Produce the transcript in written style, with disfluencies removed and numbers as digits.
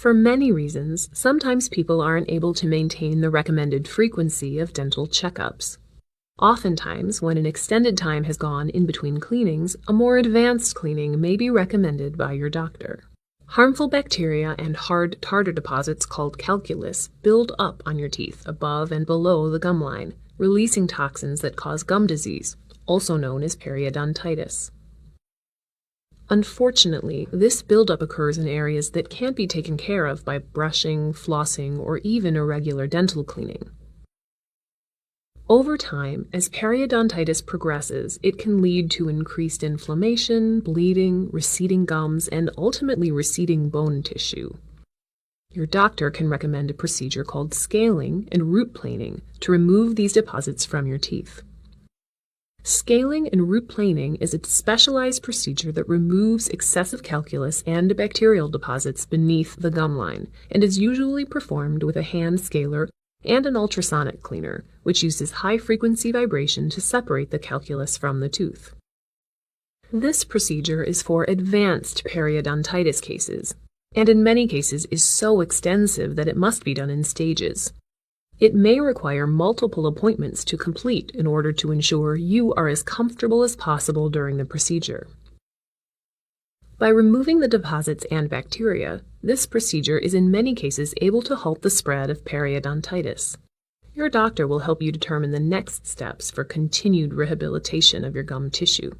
For many reasons, sometimes people aren't able to maintain the recommended frequency of dental checkups. Oftentimes, when an extended time has gone in between cleanings, a more advanced cleaning may be recommended by your doctor. Harmful bacteria and hard tartar deposits called calculus build up on your teeth above and below the gum line, releasing toxins that cause gum disease, also known as periodontitis. Unfortunately, this buildup occurs in areas that can't be taken care of by brushing, flossing, or even a regular dental cleaning. Over time, as periodontitis progresses, it can lead to increased inflammation, bleeding, receding gums, and ultimately receding bone tissue. Your doctor can recommend a procedure called scaling and root planing to remove these deposits from your teeth. Scaling and root planing is a specialized procedure that removes excessive calculus and bacterial deposits beneath the gum line and is usually performed with a hand scaler and an ultrasonic cleaner, which uses high-frequency vibration to separate the calculus from the tooth. This procedure is for advanced periodontitis cases, and in many cases is so extensive that it must be done in stages. It may require multiple appointments to complete in order to ensure you are as comfortable as possible during the procedure. By removing the deposits and bacteria, this procedure is in many cases able to halt the spread of periodontitis. Your doctor will help you determine the next steps for continued rehabilitation of your gum tissue.